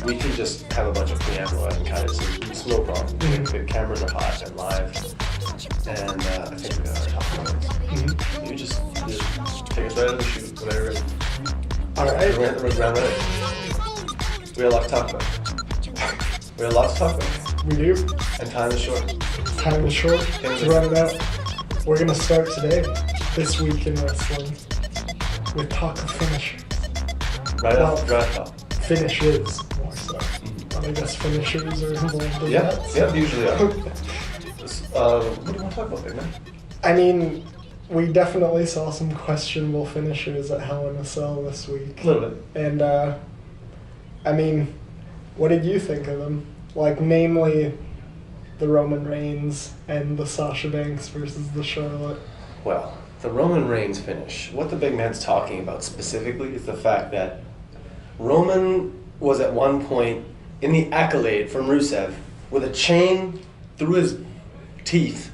we can just have a bunch of preamble and cut it, so it's no problem. The cameras are hot and live, and I think we got our top comments. You just take us right out of the shoot whenever you're ready. Alright. We're ground ready. We have a lot to talk about. We have a lot to talk about. We do. And time is short. Time is short to run it out. We're going to start today, this week in wrestling, with talk of finishers. Right off the top. Finishes, more so. I guess finishers are involved in that. So. Yeah, usually are. What do you want to talk about, big man? I mean, we definitely saw some questionable finishers at Hell in a Cell this week. A little bit. And, I mean, what did you think of them? Like, namely, the Roman Reigns and the Sasha Banks versus the Charlotte. Well, the Roman Reigns finish, what the big man's talking about specifically is the fact that Roman was at one point in the accolade from Rusev with a chain through his teeth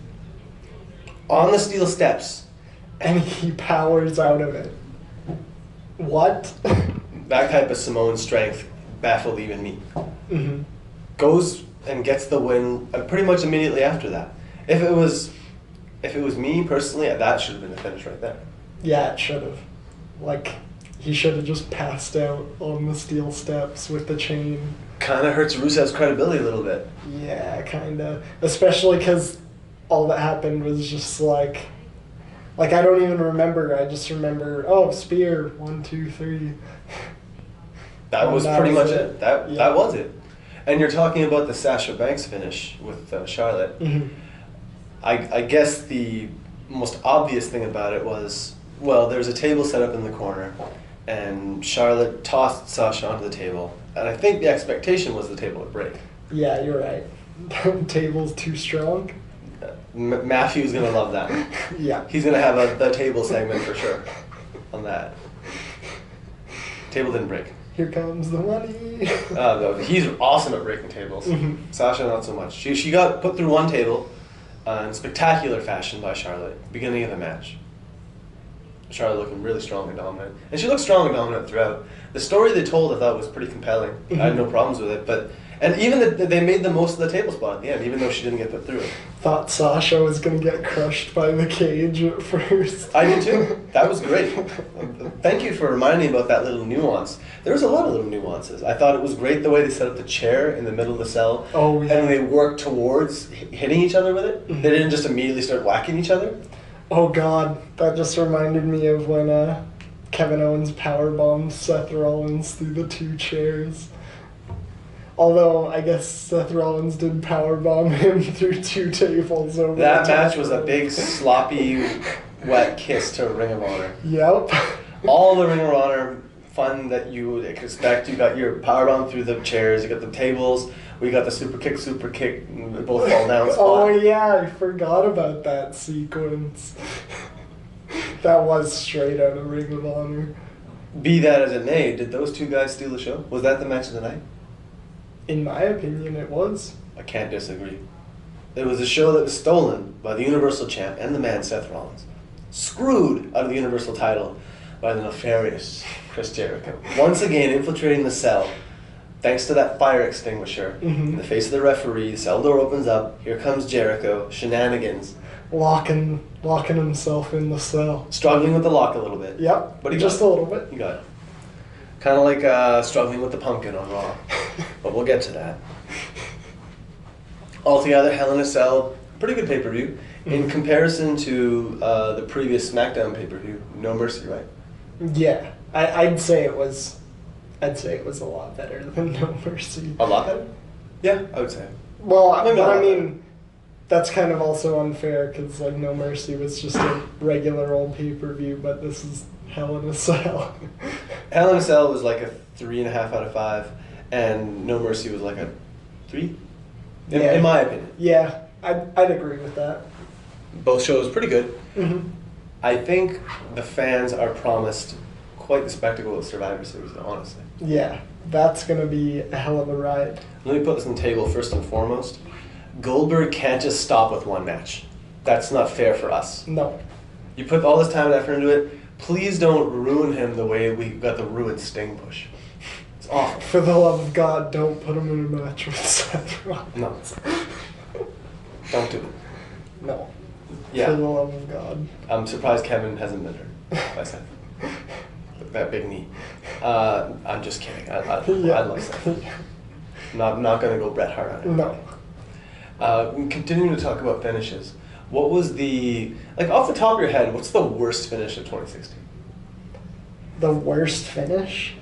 on the steel steps. And he powers out of it. What? That type of Samoan strength baffled even me. Mm-hmm. Goes and gets the win pretty much immediately after that. If it was me personally, that should have been the finish right there. Yeah, it should have. Like, he should have just passed out on the steel steps with the chain. Kind of hurts Rusev's credibility a little bit. Yeah, kind of. Especially because all that happened was just like I don't even remember. I just remember, spear, 1, 2, 3. That was pretty much it. That was it. And you're talking about the Sasha Banks finish with Charlotte. Mm-hmm. I guess the most obvious thing about it was, well, there's a table set up in the corner, and Charlotte tossed Sasha onto the table. And I think the expectation was the table would break. Yeah, you're right. Table's too strong. Matthew's going to love that. Yeah. He's going to have the table segment for sure on that. Table didn't break. Here comes the money. No, he's awesome at breaking tables. Mm-hmm. Sasha, not so much. She got put through one table in spectacular fashion by Charlotte, beginning of the match. Charlotte looking really strong and dominant. And she looked strong and dominant throughout. The story they told I thought was pretty compelling. Mm-hmm. I had no problems with it. And even they made the most of the table spot at the end, even though she didn't get put through it. Thought Sasha was going to get crushed by the cage at first. I did too. That was great. Thank you for reminding me about that little nuance. There was a lot of little nuances. I thought it was great the way they set up the chair in the middle of the cell. Oh, yeah. And they worked towards hitting each other with it. Mm-hmm. They didn't just immediately start whacking each other. Oh, God. That just reminded me of when Kevin Owens powerbombed Seth Rollins through the 2 chairs. Although, I guess Seth Rollins did powerbomb him through 2 tables over That the match top was a rope. big, sloppy, wet kiss to Ring of Honor. Yep. All the Ring of Honor fun that you would expect. You got your powerbomb through the chairs, you got the tables, we got the super kick, both fall down spot. Oh, yeah, I forgot about that sequence. That was straight out of Ring of Honor. Be that as it may, did those 2 guys steal the show? Was that the match of the night? In my opinion, it was. I can't disagree. It was a show that was stolen by the Universal Champ and the man Seth Rollins. Screwed out of the Universal title by the nefarious Chris Jericho. Once again infiltrating the cell, thanks to that fire extinguisher. Mm-hmm. In the face of the referee, the cell door opens up, here comes Jericho, shenanigans. Locking himself in the cell. Struggling with the lock a little bit. Yep, But he just got a it. little bit. You got it. Kind of like struggling with the pumpkin on Raw. But we'll get to that. Altogether, Hell in a Cell, pretty good pay-per-view. In comparison to the previous SmackDown pay-per-view, No Mercy, right? Yeah, I'd say it was a lot better than No Mercy. A lot better? Yeah, I would say. Well, Maybe but a lot I mean, that's kind of also unfair because like No Mercy was just a regular old pay-per-view, but this is Hell in a Cell. Hell in a Cell was like a 3.5 out of 5, and No Mercy was like a 3? In my opinion. Yeah, I'd agree with that. Both shows pretty good. Mm-hmm. I think the fans are promised quite the spectacle of Survivor Series, though, honestly. Yeah, that's going to be a hell of a ride. Let me put this on the table first and foremost. Goldberg can't just stop with one match. That's not fair for us. No. You put all this time and effort into it, please don't ruin him the way we got the ruined Sting push. It's awful. For the love of God, don't put him in a match with Seth Rollins. No. Don't do it. No. Yeah. For the love of God. I'm surprised Kevin hasn't been hurt by Seth. That big knee. I'm just kidding. I love Seth. Not gonna go Bret Hart on it. No. Continuing to talk about finishes. What was off the top of your head, what's the worst finish of 2016? The worst finish?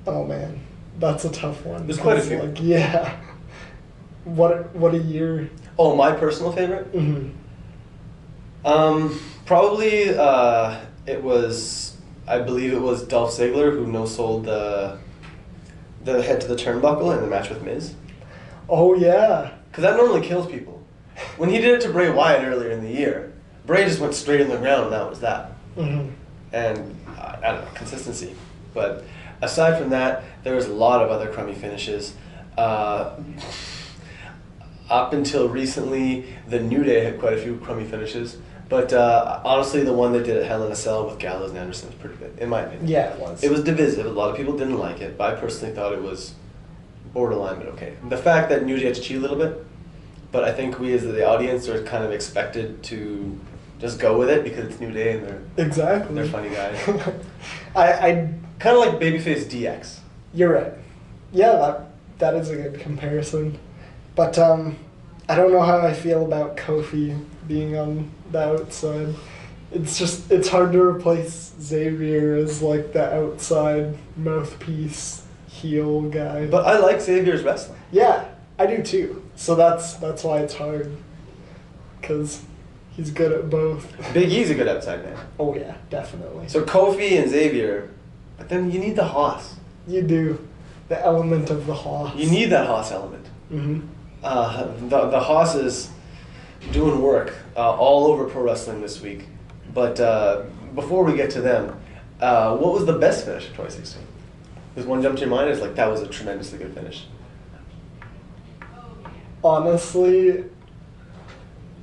Oh man, that's a tough one. There's quite a few. Yeah. What a year. Oh, my personal favorite? Mm-hmm. Probably I believe it was Dolph Ziggler who no-sold the head to the turnbuckle in the match with Miz. Oh yeah. Because that normally kills people. When he did it to Bray Wyatt earlier in the year, Bray just went straight in the ground and that was that. Mm-hmm. And I don't know, consistency. But aside from that, there was a lot of other crummy finishes. Up until recently, the New Day had quite a few crummy finishes. But honestly, the one they did at Hell in a Cell with Gallows and Anderson was pretty good, in my opinion. Yeah, it was. It was divisive. A lot of people didn't like it, but I personally thought it was borderline, but okay. The fact that New Day had to cheat a little bit, but I think we as the audience are kind of expected to just go with it because it's New Day and they're funny guys. I kind of like babyface DX. You're right. Yeah, that is a good comparison. But I don't know how I feel about Kofi being on the outside. It's hard to replace Xavier as like the outside mouthpiece heel guy. But I like Xavier's wrestling. Yeah, I do too. So that's why it's hard. Because he's good at both. Big E's a good outside man. Oh yeah, definitely. So Kofi and Xavier, but then you need the Hoss. You do. The element of the Hoss. You need that Hoss element. Mm-hmm. The Hoss is doing work all over pro wrestling this week. But before we get to them, what was the best finish of 2016? Does one jump to your mind? It's like, that was a tremendously good finish. Honestly,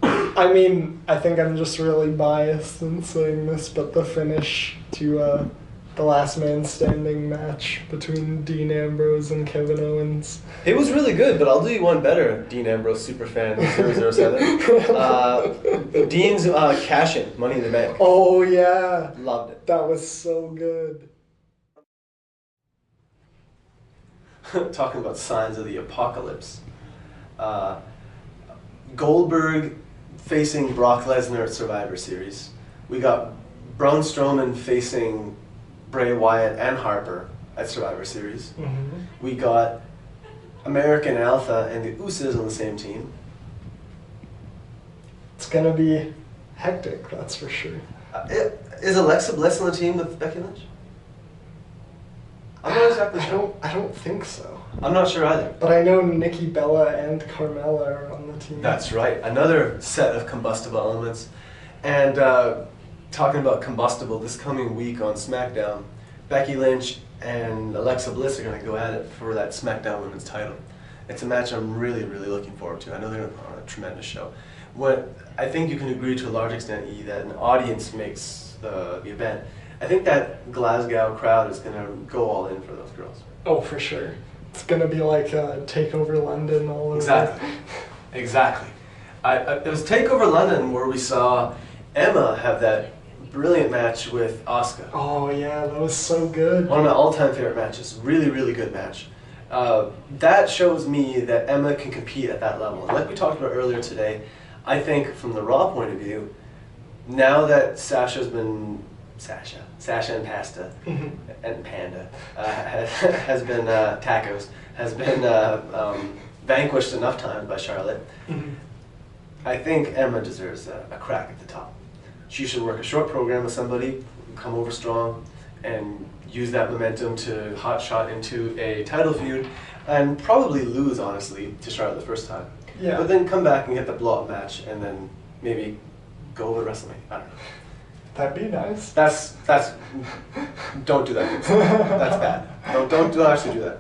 I mean, I think I'm just really biased in saying this, but the finish to the Last Man Standing match between Dean Ambrose and Kevin Owens. It was really good, but I'll do you one better, Dean Ambrose superfan 007. Dean's cash-in, Money in the Bank. Oh, yeah. Loved it. That was so good. Talking about signs of the apocalypse. Goldberg facing Brock Lesnar at Survivor Series. We got Braun Strowman facing Bray Wyatt and Harper at Survivor Series. Mm-hmm. We got American Alpha and the Usos on the same team. It's gonna be hectic, that's for sure. Is Alexa Bliss on the team with Becky Lynch? I'm not exactly sure. I don't think so. I'm not sure either. But I know Nikki Bella and Carmella are on the team. That's right. Another set of combustible elements. And talking about combustible, this coming week on SmackDown, Becky Lynch and Alexa Bliss are going to go at it for that SmackDown Women's title. It's a match I'm really, really looking forward to. I know they're going to put on a tremendous show. I think you can agree to a large extent, E, that an audience makes the event. I think that Glasgow crowd is going to go all in for those girls. Oh, for sure. It's going to be like Takeover London all over. Exactly. It was Takeover London where we saw Emma have that brilliant match with Asuka. Oh, yeah, that was so good. One of my all-time favorite matches. Really, really good match. That shows me that Emma can compete at that level. And like we talked about earlier today, I think from the Raw point of view, now that Sasha and Pasta and Panda has been tacos has been vanquished enough times by Charlotte. I think Emma deserves a crack at the top. She should work a short program with somebody, come over strong, and use that momentum to hot shot into a title feud, and probably lose honestly to Charlotte the first time. Yeah. But then come back and get the blow-up match, and then maybe go over WrestleMania. I don't know. That'd be nice. That's don't do that. That's bad. Don't actually do that.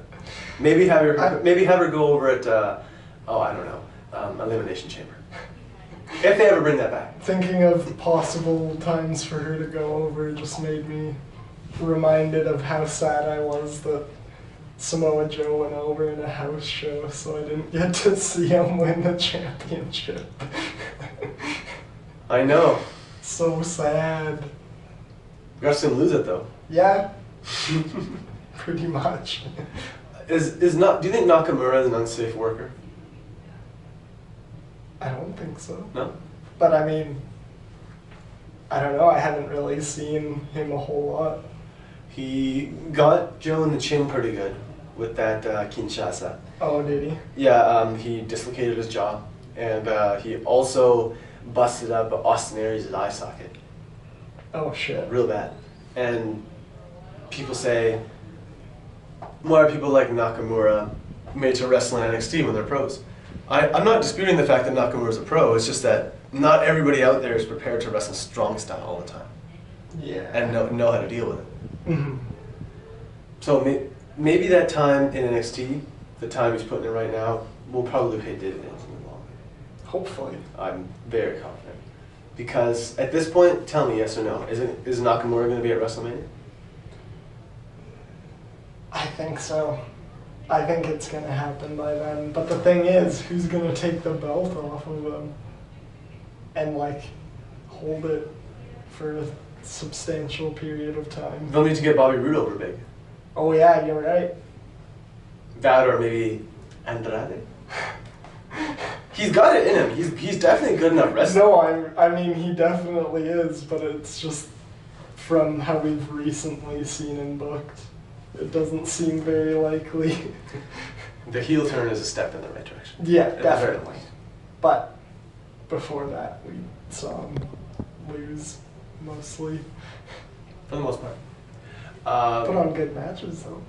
Maybe have her go over at I don't know, Elimination Chamber. If they ever bring that back. Thinking of possible times for her to go over just made me reminded of how sad I was that Samoa Joe went over in a house show, so I didn't get to see him win the championship. I know. So sad. We got to lose it though. Yeah. Pretty much. Do you think Nakamura is an unsafe worker? I don't think so. No? But I mean, I don't know, I haven't really seen him a whole lot. He got Joe in the chin pretty good with that Kinshasa. Oh, did he? Yeah, he dislocated his jaw, and he also busted up Austin Aries' eye socket. Oh, shit. Real bad. And people say, why are people like Nakamura made to wrestle in NXT when they're pros? I'm not disputing the fact that Nakamura's a pro, it's just that not everybody out there is prepared to wrestle strong style all the time. Yeah. And know how to deal with it. Mm-hmm. So maybe that time in NXT, the time he's putting in right now, will probably pay dividends in the long run. Hopefully. I'm very confident. Because at this point, tell me yes or no, is Nakamura going to be at WrestleMania? I think so. I think it's going to happen by then. But the thing is, who's going to take the belt off of him and, like, hold it for a substantial period of time? They'll need to get Bobby Roode over big. Oh, yeah, you're right. That or maybe Andrade. He's got it in him. He's definitely good enough wrestler. No, I mean, he definitely is, but it's just from how we've recently seen him booked. It doesn't seem very likely. The heel turn is a step in the right direction. Yeah, At the very definitely. least. But before that, we saw him lose, mostly. For the most part. Put on good matches, though.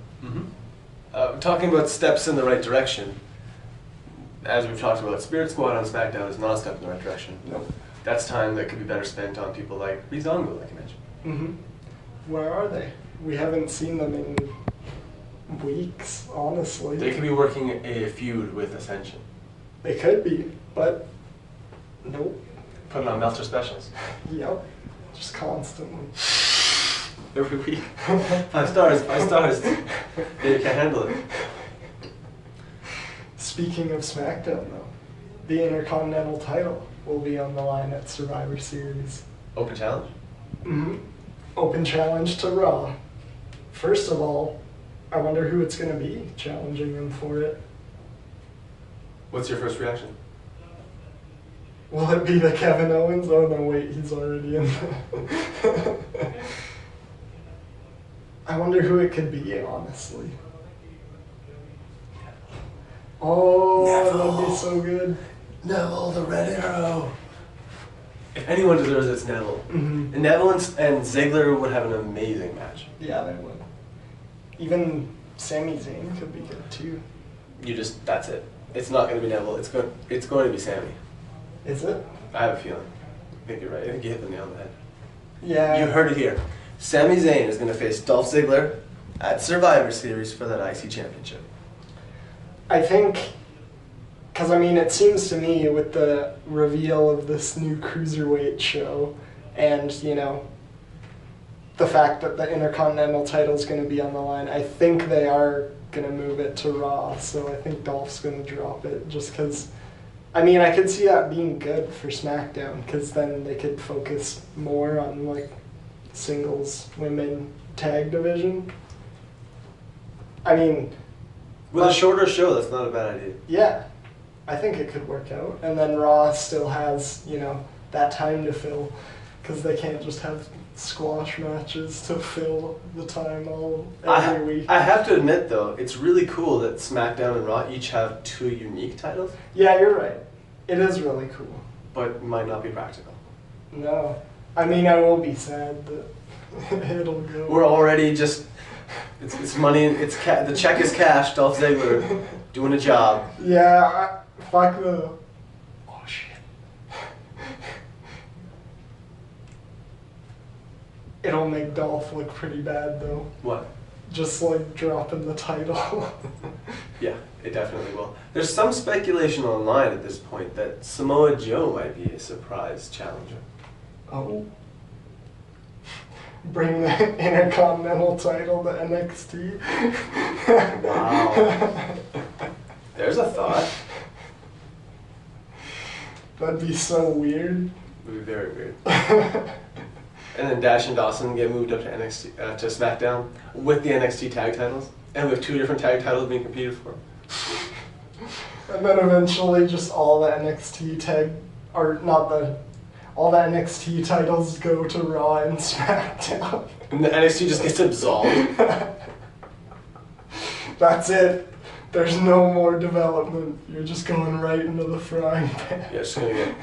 Talking about steps in the right direction, as we've talked about, Spirit Squad on SmackDown is not a step in the right direction. Nope. That's time that could be better spent on people like Rizongo, like you mentioned. Mm-hmm. Where are they? We haven't seen them in weeks, honestly. They could be working a feud with Ascension. They could be, but nope. Putting on Meltzer specials. Yep. Just constantly. Every week. 5 stars, 5 stars. They can't handle it. Speaking of SmackDown, though, the Intercontinental title will be on the line at Survivor Series. Open challenge? Mm-hmm. Open challenge to Raw. First of all, I wonder who it's going to be challenging them for it. What's your first reaction? Will it be the Kevin Owens? Oh no, wait, he's already in the... I wonder who it could be, honestly. Oh, Neville. that'd be so good. Neville, the Red Arrow. If anyone deserves it, it's Neville. Mm-hmm. And Neville and Ziggler would have an amazing match. Yeah, they would. Even Sami Zayn could be good too. That's it. It's not going to be Neville. It's going to be Sami. Is it? I have a feeling. I think you're right. I think you hit the nail on the head. Yeah. You heard it here. Sami Zayn is going to face Dolph Ziggler at Survivor Series for that IC Championship. I think, because I mean, it seems to me with the reveal of this new Cruiserweight show and, you know, the fact that the Intercontinental title is going to be on the line, I think they are going to move it to Raw, so I think Dolph's going to drop it just because, I mean, I could see that being good for SmackDown because then they could focus more on, like, singles women tag division. I mean... With a shorter show, that's not a bad idea. Yeah, I think it could work out. And then Raw still has, you know, that time to fill because they can't just have squash matches to fill the time every week. I have to admit, though, it's really cool that SmackDown and Raw each have 2 unique titles. Yeah, you're right. It is really cool. But might not be practical. No. I mean, I will be sad that it'll go. We're already just... It's money, the check is cash, Dolph Ziggler doing a job. Yeah, fuck the... Oh, shit. It'll make Dolph look pretty bad, though. What? Just, like, dropping the title. Yeah, it definitely will. There's some speculation online at this point that Samoa Joe might be a surprise challenger. Oh. bring the Intercontinental title to NXT. Wow. There's a thought. That'd be so weird. It would be very weird. And then Dash and Dawson get moved up to NXT to SmackDown with the NXT tag titles, and we have 2 different tag titles being competed for. And then eventually, just all the NXT all the NXT titles go to Raw and SmackDown. And the NXT just gets absolved. That's it. There's no more development. You're just going right into the frying pan. Yeah, just gonna get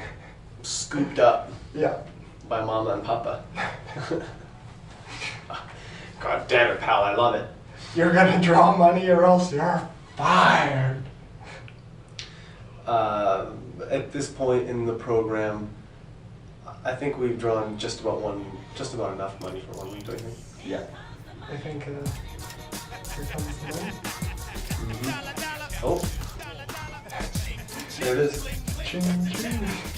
scooped up Yeah. by Mama and Papa. God damn it, pal! I love it. You're gonna draw money or else you're fired. At this point in the program, I think we've drawn just about enough money for 1 week. I think. Yeah. I think here comes the money. Oh, there it is. Ching, ching.